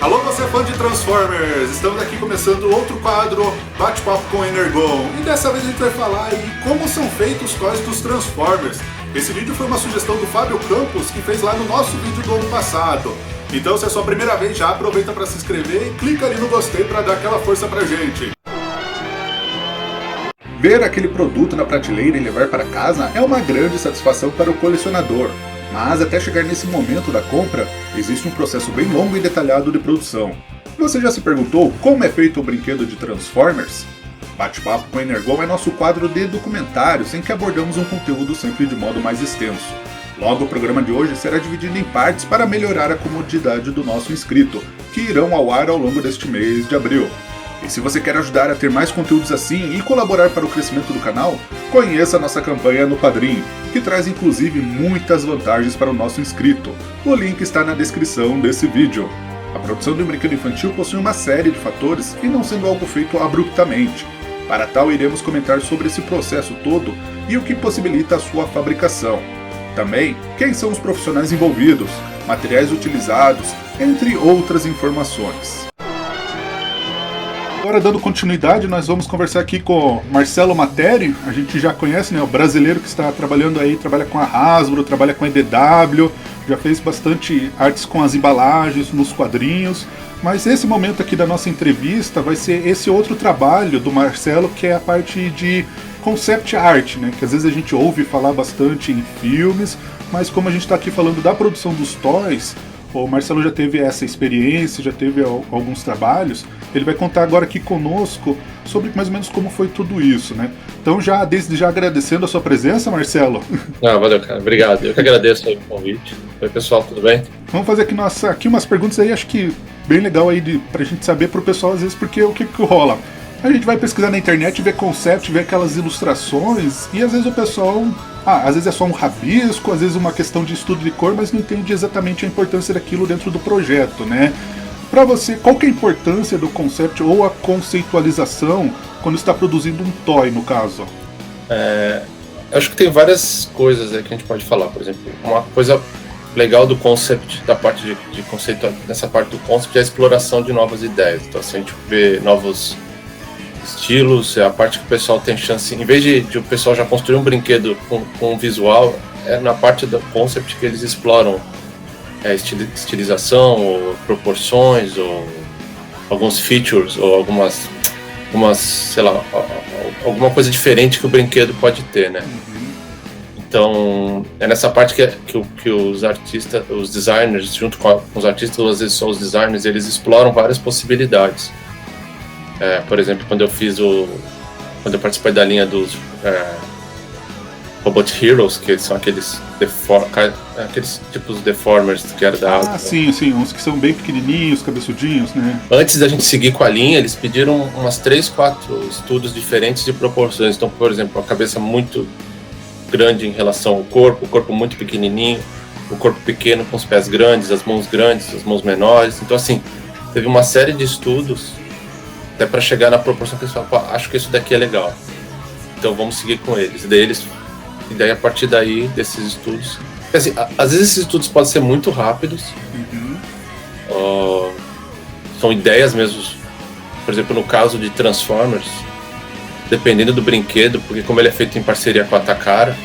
Alô, você fã de Transformers! Estamos aqui começando outro quadro, Bate-Papo com Energon. E dessa vez a gente vai falar aí como são feitos os toys dos Transformers. Esse vídeo foi uma sugestão do Fábio Campos, que fez lá no nosso vídeo do ano passado. Então, se é a sua primeira vez, já aproveita para se inscrever e clica ali no gostei para dar aquela força pra gente. Ver aquele produto na prateleira e levar para casa é uma grande satisfação para o colecionador. Mas até chegar nesse momento da compra, existe um processo bem longo e detalhado de produção. Você já se perguntou como é feito o brinquedo de Transformers? Bate-Papo com Energon é nosso quadro de documentários em que abordamos um conteúdo sempre de modo mais extenso. Logo, o programa de hoje será dividido em partes para melhorar a comodidade do nosso inscrito, que irão ao ar ao longo deste mês de abril. E se você quer ajudar a ter mais conteúdos assim e colaborar para o crescimento do canal, conheça a nossa campanha no Padrim, que traz inclusive muitas vantagens para o nosso inscrito. O link está na descrição desse vídeo. A produção de um brinquedo infantil possui uma série de fatores e não sendo algo feito abruptamente. Para tal, iremos comentar sobre esse processo todo e o que possibilita a sua fabricação. Também, quem são os profissionais envolvidos, materiais utilizados, entre outras informações. Agora, dando continuidade, nós vamos conversar aqui com Marcelo Materi. A gente já conhece, né, o brasileiro que está trabalhando aí, trabalha com a Hasbro, trabalha com a EDW, já fez bastante artes com as embalagens, nos quadrinhos. Mas esse momento aqui da nossa entrevista vai ser esse outro trabalho do Marcelo, que é a parte de concept art, né, que às vezes a gente ouve falar bastante em filmes, mas como a gente está aqui falando da produção dos toys, o Marcelo já teve essa experiência, já teve alguns trabalhos. Ele vai contar agora aqui conosco sobre mais ou menos como foi tudo isso, né? Então, desde já agradecendo a sua presença, Marcelo. Valeu, cara. Obrigado. Eu que agradeço aí o convite. Oi, pessoal, tudo bem? Vamos fazer aqui umas perguntas aí, acho que bem legal aí pra gente saber pro pessoal, às vezes, porque o que rola? A gente vai pesquisar na internet, ver concept, ver aquelas ilustrações, e às vezes o pessoal... às vezes é só um rabisco, às vezes uma questão de estudo de cor, mas não entende exatamente a importância daquilo dentro do projeto, né? Pra você, qual que é a importância do concept ou a conceitualização quando está produzindo um toy, no caso? Acho que tem várias coisas aí que a gente pode falar. Por exemplo, uma coisa legal do concept, da parte de conceito, nessa parte do concept, é a exploração de novas ideias. Então, assim, a gente vê novos estilos, é a parte que o pessoal tem chance, em vez de o pessoal já construir um brinquedo com um visual, é na parte do concept que eles exploram estilização, ou proporções, ou alguns features, ou algumas, sei lá, alguma coisa diferente que o brinquedo pode ter, né? Então, é nessa parte que os artistas, os designers, junto com os artistas, ou às vezes só os designers, eles exploram várias possibilidades. Por exemplo, quando eu participei da linha dos Robot Heroes, que são aqueles tipos de deformers que era da Hasbro. Sim, uns que são bem pequenininhos, cabeçudinhos, né? Antes da gente seguir com a linha, eles pediram umas 3, 4 estudos diferentes de proporções. Então, por exemplo, a cabeça muito grande em relação ao corpo, o corpo muito pequenininho, o corpo pequeno com os pés grandes, as mãos menores. Então, assim, teve uma série de estudos até para chegar na proporção que eles falam, acho que isso daqui é legal, então vamos seguir com eles. E daí a partir daí, desses estudos, assim, às vezes esses estudos podem ser muito rápidos, são ideias mesmo. Por exemplo, no caso de Transformers, dependendo do brinquedo, porque como ele é feito em parceria com a Takara,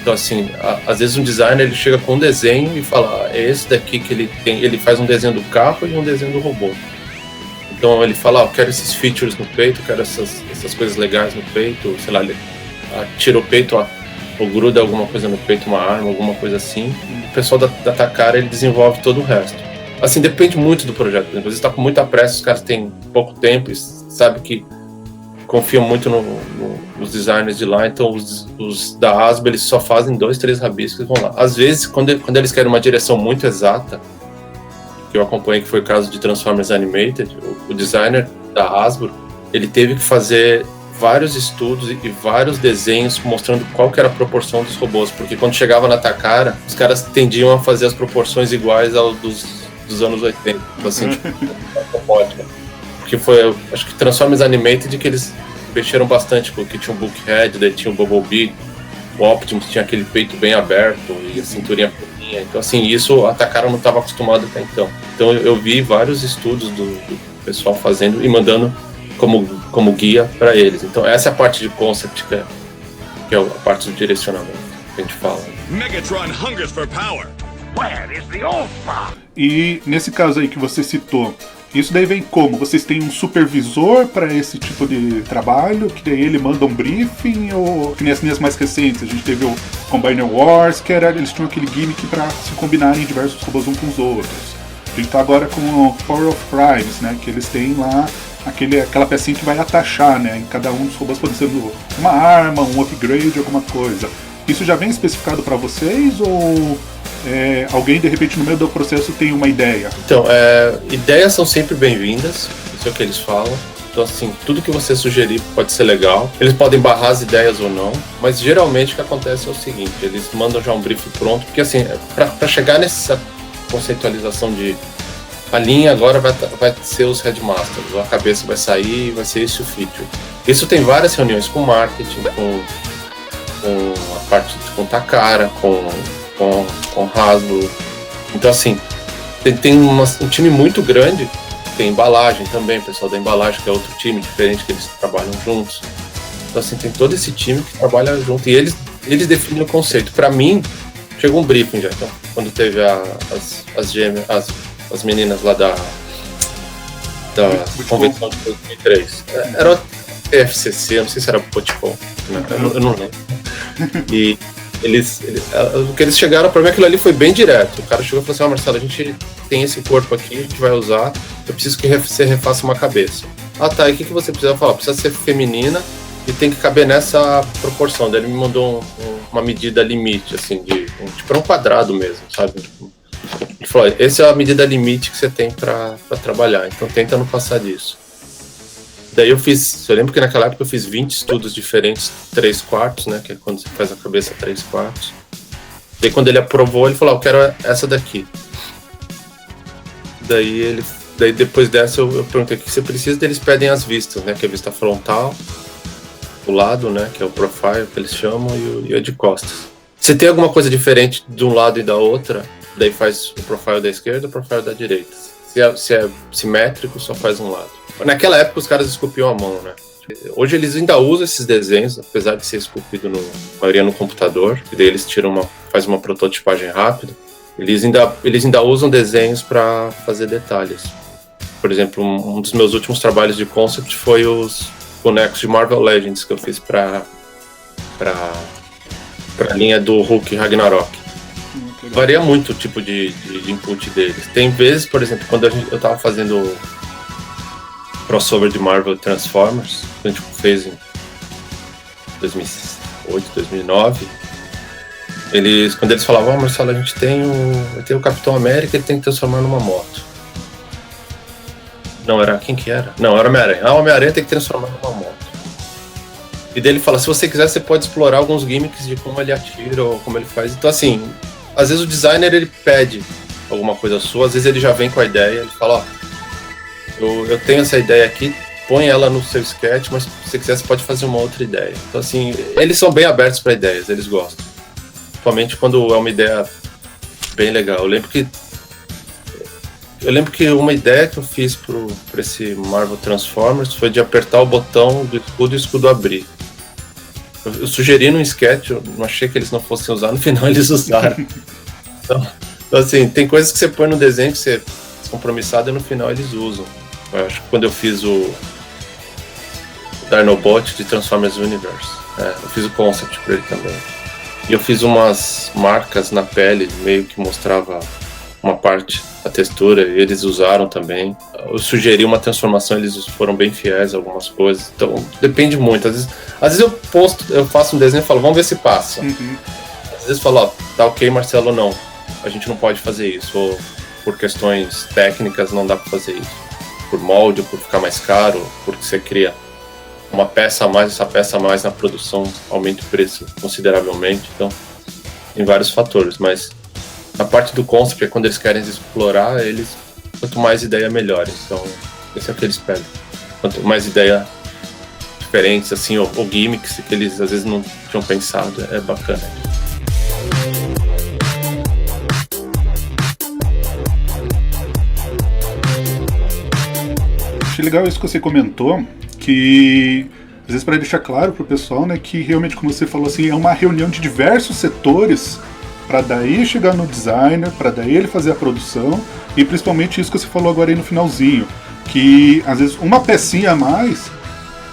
então assim, às vezes um designer ele chega com um desenho e fala, é esse daqui que ele tem, ele faz um desenho do carro e um desenho do robô. Então ele fala, eu quero esses features no peito, quero essas coisas legais no peito, sei lá, ele tira o peito, ou gruda alguma coisa no peito, uma arma, alguma coisa assim. O pessoal da Takara, ele desenvolve todo o resto. Assim, depende muito do projeto. Às vezes está com muita pressa, os caras têm pouco tempo e sabe que confiam muito nos designers de lá, então os da Hasbro, eles só fazem 2, 3 rabiscos e vão lá. Às vezes, quando eles querem uma direção muito exata, que eu acompanhei, que foi o caso de Transformers Animated, o designer da Hasbro, ele teve que fazer vários estudos e vários desenhos mostrando qual que era a proporção dos robôs, porque quando chegava na Takara, os caras tendiam a fazer as proporções iguais aos dos anos 80, assim, tipo, porque foi, acho que Transformers Animated que eles mexeram bastante, porque tinha o Bulkhead, daí tinha o Bumblebee, o Optimus tinha aquele peito bem aberto e a cinturinha pequenininha. Então, assim, isso a Takara não estava acostumado até então. Então, eu vi vários estudos do pessoal fazendo e mandando como guia para eles. Então, essa é a parte de concept, que é a parte do direcionamento que a gente fala. Megatron hungers for power. Where is the Ultra? E nesse caso aí que você citou, isso daí vem como? Vocês têm um supervisor para esse tipo de trabalho, que daí ele manda um briefing, ou que nem as linhas mais recentes, a gente teve o Combiner Wars, que eles tinham aquele gimmick para se combinarem diversos robôs uns com os outros. A gente tá agora com o Power of Primes, né, que eles têm lá aquela pecinha que vai atachar, né, em cada um dos robôs, pode ser uma arma, um upgrade, alguma coisa. Isso já vem especificado para vocês, ou alguém de repente no meio do processo tem uma ideia? Então, ideias são sempre bem-vindas, isso é o que eles falam. Então, assim, tudo que você sugerir pode ser legal. Eles podem barrar as ideias ou não, mas geralmente o que acontece é o seguinte: eles mandam já um briefing pronto, porque assim, para chegar nessa conceitualização de a linha agora vai ser os headmasters, a cabeça vai sair e vai ser esse o feature. Isso tem várias reuniões com marketing, com a parte com Takara, com Hasbro. Então, assim, tem um time muito grande. Tem embalagem também, o pessoal da embalagem, que é outro time diferente, que eles trabalham juntos. Então, assim, tem todo esse time que trabalha junto e eles definem o conceito. Para mim, chegou um briefing já. Então, quando teve as meninas lá da convenção de 2003, era o TFCC, não sei se era o Poticon, eu não lembro. E o que eles chegaram para mim, aquilo ali foi bem direto. O cara chegou e falou assim: Marcelo, a gente tem esse corpo aqui, a gente vai usar, eu preciso que você refaça uma cabeça. Ah, tá, e o que você precisa falar? Precisa ser feminina e tem que caber nessa proporção. Daí ele me mandou uma medida limite, assim, tipo, era um quadrado mesmo, sabe? Ele falou: essa é a medida limite que você tem para trabalhar, então tenta não passar disso. Daí eu lembro que naquela época eu fiz 20 estudos diferentes, 3/4, né, que é quando você faz a cabeça 3/4. Daí quando ele aprovou, ele falou: eu quero essa daqui. Daí depois dessa eu perguntei o que você precisa, eles pedem as vistas, né, que é a vista frontal, o lado, né, que é o profile que eles chamam, e a de costas. Se tem alguma coisa diferente de um lado e da outra, daí faz o profile da esquerda e o profile da direita. Se é simétrico, só faz um lado. Naquela época os caras esculpiam a mão, né? Hoje eles ainda usam esses desenhos, apesar de ser esculpido a maioria no computador, e daí eles faz uma prototipagem rápida. Eles ainda usam desenhos para fazer detalhes. Por exemplo, um dos meus últimos trabalhos de concept foi os bonecos de Marvel Legends que eu fiz para a linha do Hulk Ragnarok. Varia muito o tipo de input deles. Tem vezes, por exemplo, quando eu estava fazendo crossover de Marvel Transformers, que a gente fez em 2008, 2009, quando eles falavam: Marcelo, a gente tem o Capitão América, ele tem que transformar numa moto. Não, quem que era? Não, era o Homem-Aranha. O Homem-Aranha tem que transformar numa moto. E daí ele fala: se você quiser, você pode explorar alguns gimmicks de como ele atira ou como ele faz. Então, assim, às vezes o designer ele pede alguma coisa sua, às vezes ele já vem com a ideia, ele fala: eu tenho essa ideia aqui, põe ela no seu sketch, mas se você quiser, você pode fazer uma outra ideia. Então, assim, eles são bem abertos para ideias, eles gostam. Principalmente quando é uma ideia bem legal. Eu lembro que uma ideia que eu fiz para esse Marvel Transformers foi de apertar o botão do escudo e o escudo abrir. Eu sugeri num sketch, eu não achei que eles não fossem usar, no final eles usaram. Então, assim, tem coisas que você põe no desenho que você é descompromissado e no final eles usam. Eu acho que quando eu fiz o Dinobot de Transformers Universe, eu fiz o concept para ele também. E eu fiz umas marcas na pele, meio que mostrava uma parte da textura, e eles usaram também. Eu sugeri uma transformação, eles foram bem fiéis a algumas coisas. Então, depende muito. Às vezes eu faço um desenho e falo: vamos ver se passa. Uhum. Às vezes eu falo: tá ok, Marcelo, não. A gente não pode fazer isso. Ou por questões técnicas não dá para fazer isso. Por molde, por ficar mais caro, porque você cria uma peça a mais, essa peça a mais na produção aumenta o preço consideravelmente. Então, tem vários fatores, mas a parte do concept é quando eles querem explorar, quanto mais ideia, melhor. Então, esse é o que eles pedem. Quanto mais ideia diferentes, assim, ou gimmicks que eles às vezes não tinham pensado. É bacana. Achei legal isso que você comentou, que às vezes para deixar claro pro pessoal, né, que realmente, como você falou assim, é uma reunião de diversos setores para daí chegar no designer, para daí ele fazer a produção, e principalmente isso que você falou agora aí no finalzinho, que às vezes uma pecinha a mais,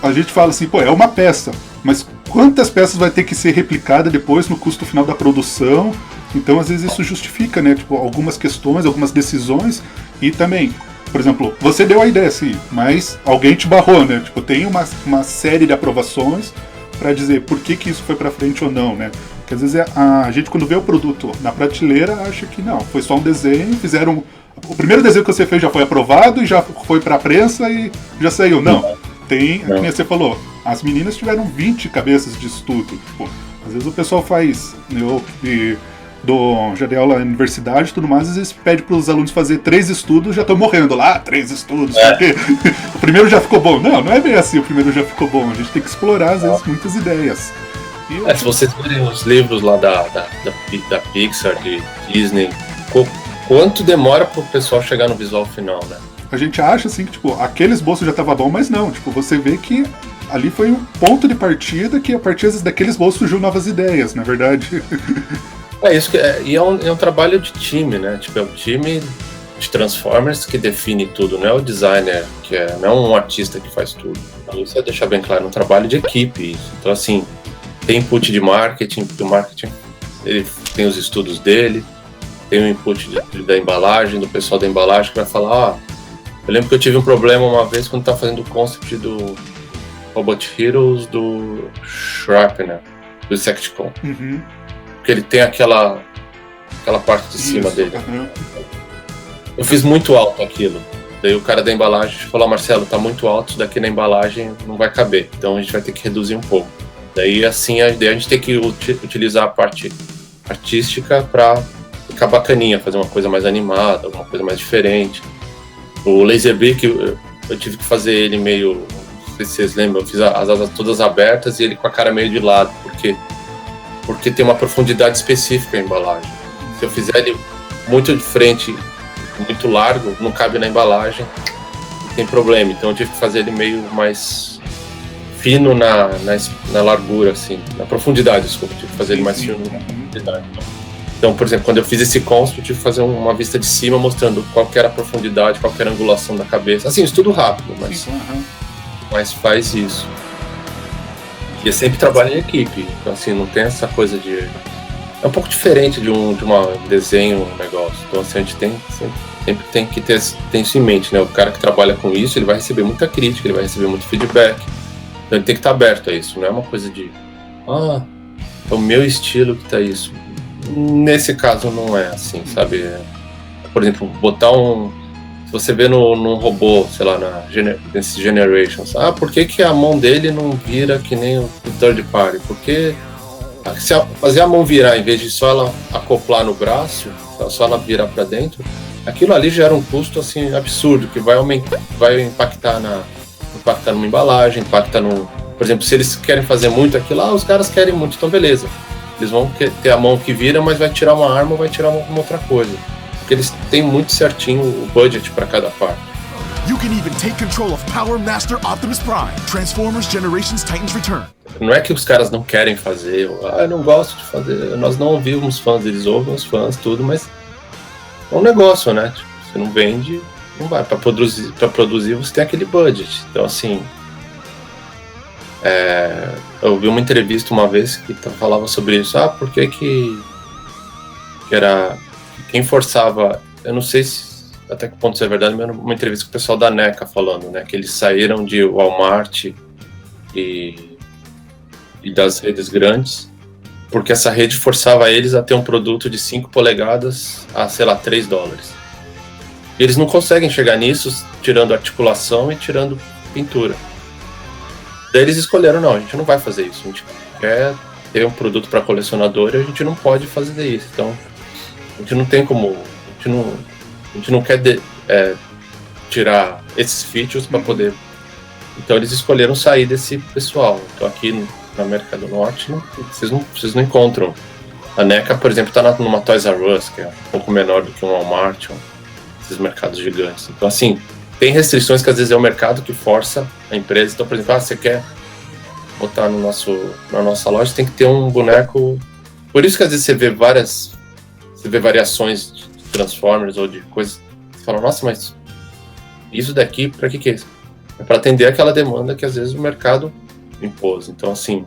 a gente fala assim, pô, é uma peça, mas quantas peças vai ter que ser replicada depois no custo final da produção? Então às vezes isso justifica, né, tipo, algumas questões, algumas decisões, e também, por exemplo, você deu a ideia, sim, mas alguém te barrou, né? Tipo, tem uma série de aprovações para dizer por que isso foi para frente ou não, né? Porque às vezes a gente, quando vê o produto na prateleira, acha que não, foi só um desenho, fizeram... O primeiro desenho que você fez já foi aprovado e já foi para a prensa e já saiu. Não, tem, como você falou, as meninas tiveram 20 cabeças de estudo. Tipo, às vezes o pessoal faz... já dei aula na universidade e tudo mais, às vezes pede para os alunos fazer 3 estudos, já estão morrendo lá, 3 estudos, porque o primeiro já ficou bom. Não é bem assim, o primeiro já ficou bom, a gente tem que explorar, às vezes, muitas ideias. Se vocês verem os livros lá da Pixar, de Disney, quanto demora para o pessoal chegar no visual final, né? A gente acha, assim, que tipo, aquele esboço já estava bom, mas não, tipo, você vê que ali foi um ponto de partida que a partir daquele esboço surgiu novas ideias, na verdade. Isso que é um trabalho de time, né? Tipo, é o time de Transformers que define tudo, não é o designer, não é um artista que faz tudo. Isso é deixar bem claro, um trabalho de equipe. Isso. Então, assim, tem input de marketing, porque o marketing ele tem os estudos dele, tem o input da embalagem, do pessoal da embalagem que vai falar, eu lembro que eu tive um problema uma vez quando estava fazendo o concept do Robot Heroes do Shrapnel, do Insecticon. Uhum. Porque ele tem aquela parte de cima dele. Eu fiz muito alto aquilo. Daí o cara da embalagem falou, Marcelo, tá muito alto, isso daqui na embalagem não vai caber. Então a gente vai ter que reduzir um pouco. Daí assim, a gente tem que utilizar a parte artística para ficar bacaninha, fazer uma coisa mais animada, alguma coisa mais diferente. O Laserbeak, eu tive que fazer ele meio, não sei se vocês lembram, eu fiz as asas todas abertas e ele com a cara meio de lado, porque tem uma profundidade específica a embalagem. Se eu fizer ele muito de frente, muito largo, não cabe na embalagem, tem problema. Então eu tive que fazer ele meio mais fino na largura, assim, na profundidade, desculpa, tive que fazer ele mais fino na profundidade. Então, por exemplo, quando eu fiz esse concept, eu tive que fazer uma vista de cima mostrando qual que era a profundidade, qual que era a angulação da cabeça. Assim, estudo rápido, mas faz isso. E é sempre trabalho em equipe, então assim, não tem essa coisa de... É um pouco diferente de um desenho, um negócio. Então assim, a gente sempre tem que ter isso em mente, né? O cara que trabalha com isso, ele vai receber muita crítica, ele vai receber muito feedback. Então ele tem que estar aberto a isso, não é uma coisa de... é o meu estilo que tá isso. Nesse caso não é assim, sabe? Por exemplo, botar se você vê num robô, sei lá, nesses Generations, por que a mão dele não vira que nem o third party? Porque se fazer a mão virar, em vez de só ela acoplar no braço, só ela virar para dentro, aquilo ali gera um custo assim absurdo, que vai impactar numa embalagem, impacta no... Por exemplo, se eles querem fazer muito aquilo, os caras querem muito, então beleza. Eles vão ter a mão que vira, mas vai tirar uma arma ou vai tirar uma outra coisa. Porque eles têm muito certinho o budget para cada parte. You can even take control of Power Master Optimus Prime. Transformers Generations Titans Return. Não é que os caras não querem fazer, eu não gosto de fazer, nós não ouvimos fãs, eles ouvem os fãs, tudo, mas é um negócio, né? Tipo, você não vende, não vai. Para produzir você tem aquele budget. Então, assim, eu vi uma entrevista uma vez que falava sobre isso. Por que era quem forçava, eu não sei até que ponto isso é verdade, mas era uma entrevista com o pessoal da NECA falando, né, que eles saíram de Walmart e das redes grandes, porque essa rede forçava eles a ter um produto de 5 polegadas a, sei lá, $3. E eles não conseguem chegar nisso tirando articulação e tirando pintura. Daí eles escolheram, não, a gente não vai fazer isso, a gente quer ter um produto para colecionador e a gente não pode fazer isso. Então, a gente não tem como, a gente não quer tirar esses features para poder Então eles escolheram sair desse pessoal. Então aqui na América do Norte vocês não encontram. A NECA, por exemplo, está numa Toys R Us, que é um pouco menor do que um Walmart, esses mercados gigantes. Então assim, tem restrições que às vezes é o mercado que força a empresa. Então, por exemplo, você quer botar na nossa loja, tem que ter um boneco. Por isso que às vezes você vê variações de Transformers ou de coisas. Você fala, nossa, mas isso daqui, pra que é isso? É para atender aquela demanda que às vezes o mercado impôs. Então, assim,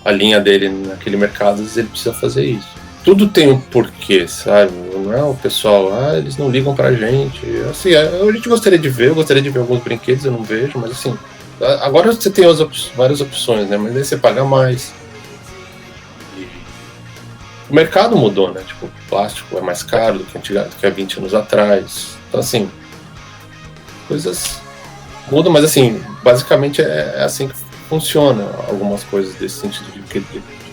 a linha dele naquele mercado, às vezes ele precisa fazer isso. Tudo tem um porquê, sabe? Não é o pessoal, eles não ligam pra gente. Assim, a gente gostaria de ver, eu gostaria de ver alguns brinquedos, eu não vejo, mas assim, agora você tem várias opções, né? Mas aí você paga mais. E o mercado mudou, né? Tipo, o plástico é mais caro do que há 20 anos atrás. Então, assim, coisas mudam, mas assim, basicamente é assim que funciona algumas coisas desse sentido de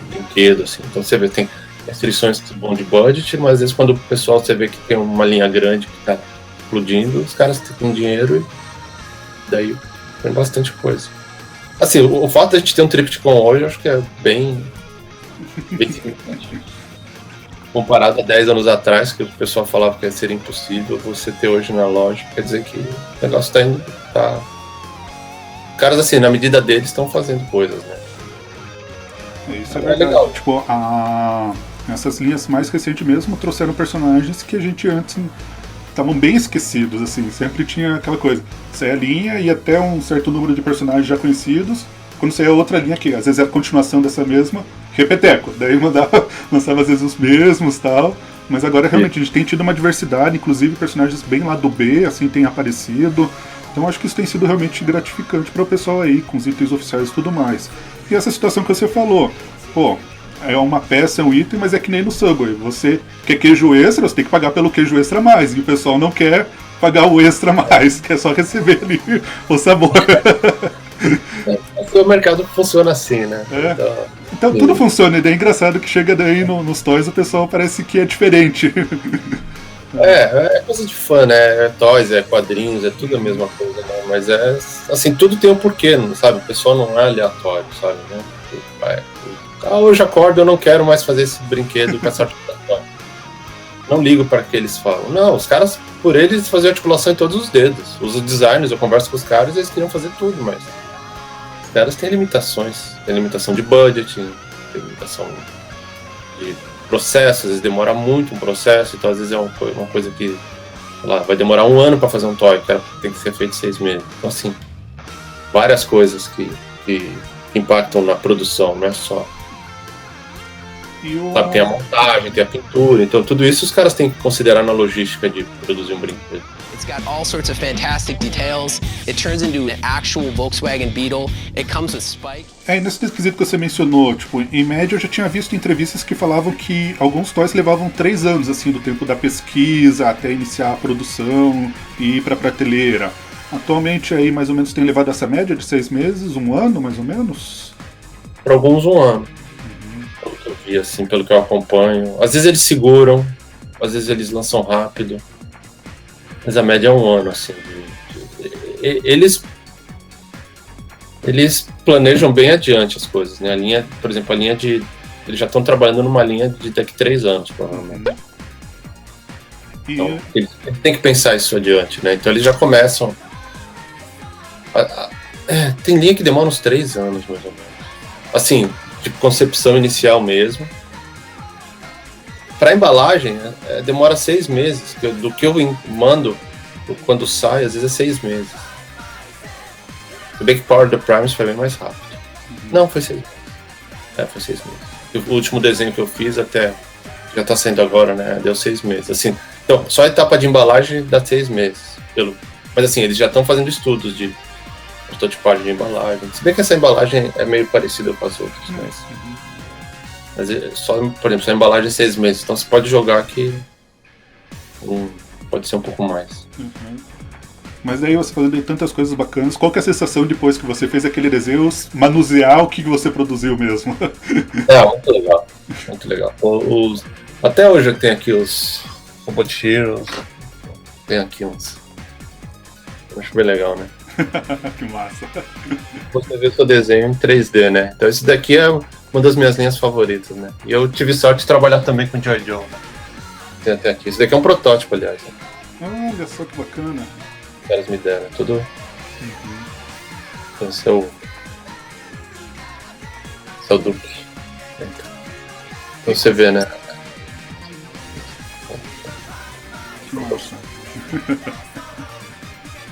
brinquedo, assim. Então você vê, tem restrições que vão de budget, mas às vezes quando o pessoal você vê que tem uma linha grande que tá explodindo, os caras têm dinheiro e daí tem bastante coisa. Assim, o fato de a gente ter um Tripticon hoje, eu acho que é bem significativo. Comparado a 10 anos atrás, que o pessoal falava que ia ser impossível você ter hoje na loja, quer dizer que o negócio tá indo. Os caras, assim, na medida deles, estão fazendo coisas, né? Isso é verdade. Legal. Tipo, essas linhas mais recentes mesmo trouxeram personagens que a gente antes estavam bem esquecidos, assim. Sempre tinha aquela coisa, saia a linha e até um certo número de personagens já conhecidos. Quando saía outra linha que às vezes era a continuação dessa mesma, repeteco. Daí lançava às vezes os mesmos e tal. Mas agora realmente a gente tem tido uma diversidade, inclusive personagens bem lá do B, assim, tem aparecido. Então acho que isso tem sido realmente gratificante para o pessoal aí, com os itens oficiais e tudo mais. E essa situação que você falou, pô, é uma peça, é um item, mas é que nem no Subway. Você quer queijo extra, você tem que pagar pelo queijo extra a mais. E o pessoal não quer pagar o extra a mais, quer só receber ali o sabor. O mercado funciona assim, né? Então tudo funciona, e daí é engraçado que chega daí nos toys o pessoal parece que é diferente. É coisa de fã, né? É toys, é quadrinhos, é tudo a mesma coisa, né? Mas assim, tudo tem um porquê, sabe? O pessoal não é aleatório, sabe? Né? Hoje acordo, eu não quero mais fazer esse brinquedo com essa articulação. Não ligo para que eles falam. Não, os caras, por eles, faziam articulação em todos os dedos. Os designers, eu converso com os caras, eles queriam fazer tudo, mas os caras têm limitações. Tem limitação de budget, tem limitação de processo, às vezes demora muito um processo, então às vezes é uma coisa que, sei lá, vai demorar 1 ano para fazer um toy, que tem que ser feito 6 meses. Então assim, várias coisas que impactam na produção, não é só. Sabe, tem a montagem, tem a pintura, então tudo isso os caras têm que considerar na logística de produzir um brinquedo. It's got all sorts of fantastic details. It turns into an actual Volkswagen Beetle. It comes with spike. Nesse quesito que você mencionou, tipo, em média eu já tinha visto entrevistas que falavam que alguns toys levavam 3 anos, assim, do tempo da pesquisa até iniciar a produção e ir pra prateleira. Atualmente aí mais ou menos tem levado essa média de 6 meses, 1 ano mais ou menos? Para alguns 1 ano. Pelo que eu vi, assim, pelo que eu acompanho. Às vezes eles seguram, às vezes eles lançam rápido. Mas a média é 1 ano, assim. Eles planejam bem adiante as coisas, né? A linha, por exemplo, eles já estão trabalhando numa linha de daqui a 3 anos, provavelmente. Então, eles têm que pensar isso adiante, né? Então eles já começam. Tem linha que demora uns 3 anos, mais ou menos. Assim, de concepção inicial mesmo. Para embalagem, demora 6 meses. Do que eu mando quando sai, às vezes é 6 meses. Se bem que Power the Primes foi bem mais rápido. Não, foi 6 meses. Foi 6 meses. O último desenho que eu fiz até já tá saindo agora, né? Deu 6 meses. Assim, então, só a etapa de embalagem dá 6 meses. Mas assim, eles já estão fazendo estudos de prototipagem de embalagem. Se bem que essa embalagem é meio parecida com as outras, mas só, por exemplo, só a embalagem é 6 meses, então você pode jogar que pode ser um pouco mais. Mas daí você fazendo aí tantas coisas bacanas, qual que é a sensação depois que você fez aquele desenho, manusear o que você produziu mesmo? Muito legal, muito legal. Até hoje eu tenho aqui os Robot Heroes, tem aqui uns. Eu acho bem legal, né? Que massa. Você vê o seu desenho em 3D, né? Então esse daqui é uma das minhas linhas favoritas, né? E eu tive sorte de trabalhar também com o Joy Joe, né? Tem até aqui. Esse daqui é um protótipo, aliás. Né? Olha só que bacana. Os caras me deram. Tudo. Esse é o Duke. Então você vê, né? Que massa.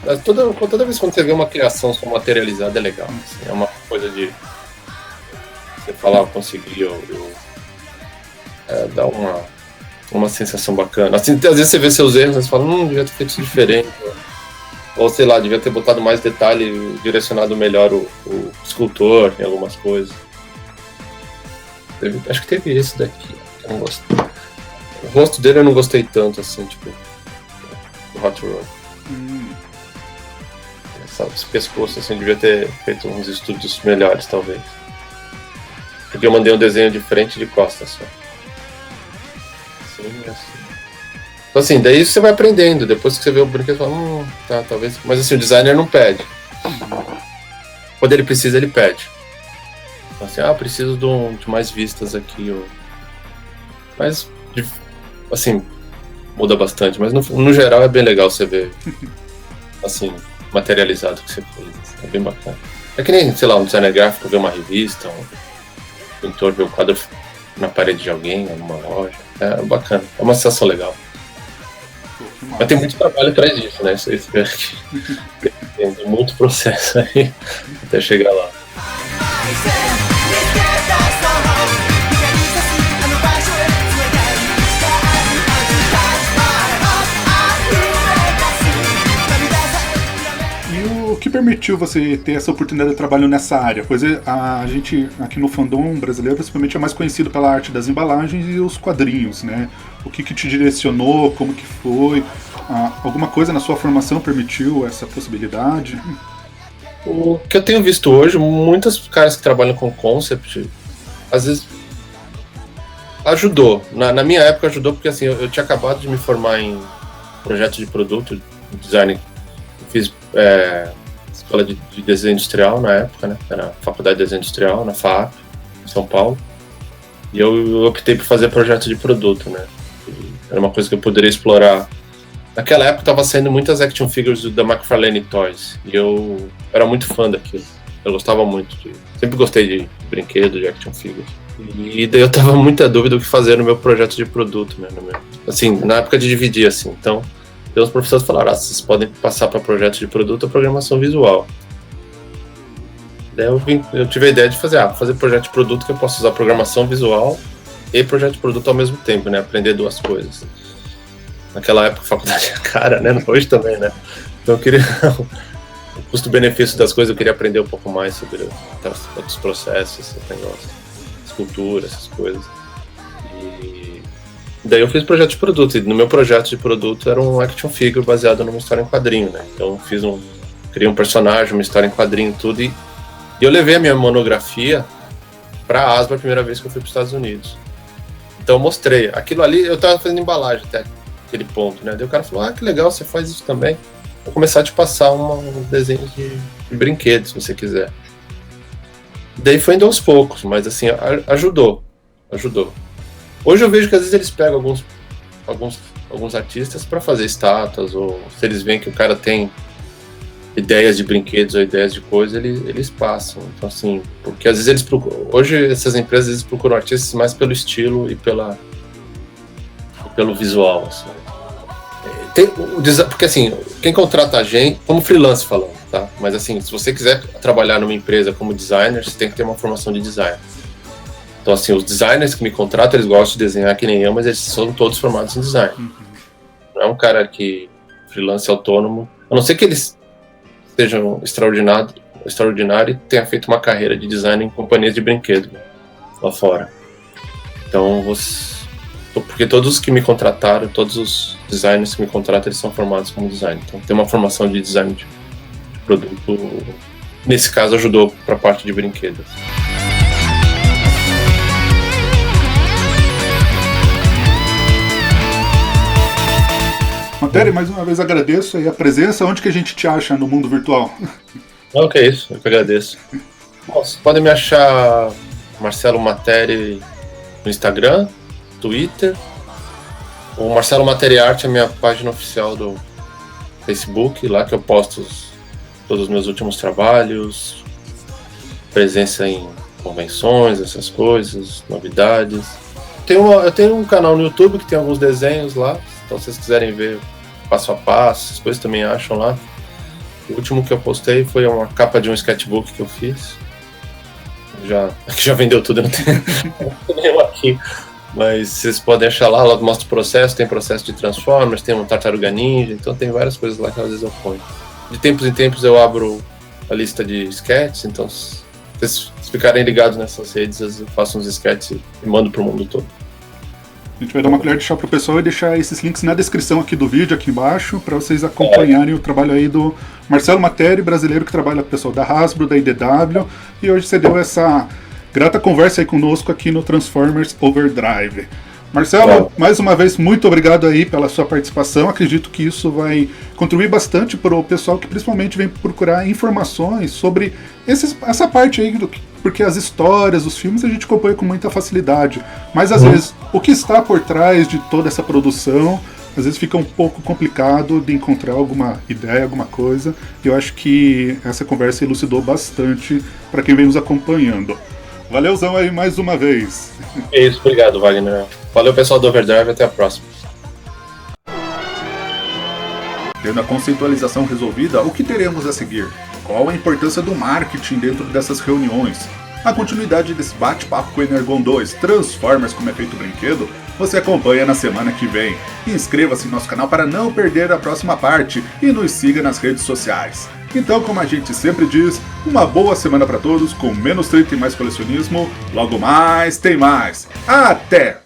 Mas toda vez que você vê uma criação só materializada é legal. Assim, é uma coisa de você falar, consegui, dá uma sensação bacana. Assim, às vezes você vê seus erros e você fala, devia ter feito isso diferente. Ou sei lá, devia ter botado mais detalhe, direcionado melhor o escultor em algumas coisas. Acho que teve esse daqui, eu não gostei. O rosto dele eu não gostei tanto, assim, tipo, o Hot Rod. Esse pescoço, assim, devia ter feito uns estudos melhores, talvez. Porque eu mandei um desenho de frente e de costas só. Assim, assim. Então, assim, daí você vai aprendendo. Depois que você vê o brinquedo, você fala, tá, talvez. Mas, assim, o designer não pede. Quando ele precisa, ele pede. Então, assim, preciso de mais vistas aqui. Mas, assim, muda bastante. Mas, no geral, é bem legal você ver, assim, materializado o que você fez. É bem bacana. É que nem, sei lá, um designer gráfico ver uma revista, um pintor ver o quadro na parede de alguém, numa loja. É bacana. É uma sensação legal. Mas tem muito trabalho atrás disso, né? Isso tem muito processo aí até chegar lá. E o que permitiu você ter essa oportunidade de trabalho nessa área? Pois a gente aqui no fandom brasileiro principalmente é mais conhecido pela arte das embalagens e os quadrinhos, né? O que te direcionou, como que foi? Alguma coisa na sua formação permitiu essa possibilidade? O que eu tenho visto hoje, muitos caras que trabalham com concept, às vezes ajudou. Na minha época ajudou porque assim, eu tinha acabado de me formar em projeto de produto, design. Eu fiz escola de desenho industrial na época, né? Era a Faculdade de Desenho Industrial, na FAAP, em São Paulo. E eu optei por fazer projeto de produto, né? Era uma coisa que eu poderia explorar. Naquela época estava saindo muitas action figures da McFarlane Toys. E eu era muito fã daquilo. Eu gostava muito sempre gostei de brinquedo, de action figures. E daí eu tava muita dúvida do que fazer no meu projeto de produto, né? Assim, na época de dividir, assim. Então, os professores falaram, vocês podem passar para projeto de produto ou programação visual. Daí eu tive a ideia de fazer projeto de produto que eu posso usar programação visual e projeto de produto ao mesmo tempo, né? Aprender duas coisas. Naquela época a faculdade era cara, né? Hoje também, né? Então eu queria o custo-benefício das coisas, eu queria aprender um pouco mais sobre outros processos, esse negócio, escultura, essas coisas. E daí eu fiz projeto de produto, e no meu projeto de produto era um action figure baseado numa história em quadrinho, né? Então eu criei um personagem, uma história em quadrinho, tudo, e eu levei a minha monografia para a ASBA a primeira vez que eu fui para os Estados Unidos. Então eu mostrei, aquilo ali, eu estava fazendo embalagem até aquele ponto, né? Daí o cara falou, que legal, você faz isso também. Vou começar a te passar um desenho de brinquedos, se você quiser. Daí foi indo aos poucos, mas assim, ajudou. Hoje eu vejo que às vezes eles pegam alguns artistas para fazer estátuas, ou se eles veem que o cara tem ideias de brinquedos ou ideias de coisas, eles passam. Então assim, porque às vezes eles procuram, hoje essas empresas eles procuram artistas mais pelo estilo e pelo visual, assim. Porque assim, quem contrata a gente, como freelance falando, tá? Mas assim, se você quiser trabalhar numa empresa como designer, você tem que ter uma formação de design. Então assim, os designers que me contratam, eles gostam de desenhar que nem eu, mas eles são todos formados em design. Não é um cara que freelance autônomo, a não ser que eles sejam extraordinário e tenha feito uma carreira de design em companhias de brinquedo lá fora. Então, porque todos os que me contrataram, todos os designers que me contratam, eles são formados como design. Então, tem uma formação de design de produto. Nesse caso, ajudou para a parte de brinquedos. Uma Materi, mais uma vez agradeço aí a presença. Onde que a gente te acha no mundo virtual? Não, que é isso, eu que agradeço. Bom, vocês podem me achar Marcelo Materi no Instagram, Twitter. O Marcelo Materi Arte é a minha página oficial do Facebook, lá que eu posto todos os meus últimos trabalhos, presença em convenções, essas coisas, novidades. Eu tenho um canal no YouTube que tem alguns desenhos lá, então se vocês quiserem ver passo a passo, as coisas também acham lá. O último que eu postei foi uma capa de um sketchbook que eu fiz. Já vendeu tudo, eu não tenho nenhum aqui. Mas vocês podem achar lá mostra o processo, tem processo de Transformers, tem um Tartaruga Ninja, então tem várias coisas lá que às vezes eu ponho. De tempos em tempos eu abro a lista de sketches, então se vocês ficarem ligados nessas redes, eu faço uns sketches e mando pro mundo todo. A gente vai dar uma colher de chá pro pessoal e deixar esses links na descrição aqui do vídeo, aqui embaixo, para vocês acompanharem o trabalho aí do Marcelo Materi, brasileiro que trabalha com o pessoal da Hasbro, da IDW, e hoje você deu essa grata conversa aí conosco aqui no Transformers Overdrive. Marcelo, mais uma vez, muito obrigado aí pela sua participação. Acredito que isso vai contribuir bastante para o pessoal que principalmente vem procurar informações sobre essa parte aí, porque as histórias, os filmes a gente acompanha com muita facilidade, mas às vezes o que está por trás de toda essa produção, às vezes fica um pouco complicado de encontrar alguma ideia, alguma coisa, e eu acho que essa conversa elucidou bastante para quem vem nos acompanhando. Valeuzão aí mais uma vez. É isso, obrigado, Wagner. Valeu, pessoal do Overdrive, até a próxima. Tendo a conceitualização resolvida, o que teremos a seguir? Qual a importância do marketing dentro dessas reuniões? A continuidade desse bate-papo com o Energon 2, Transformers como efeito brinquedo, você acompanha na semana que vem. Inscreva-se no nosso canal para não perder a próxima parte e nos siga nas redes sociais. Então, como a gente sempre diz, uma boa semana para todos, com menos 30 e mais colecionismo. Logo mais, tem mais. Até!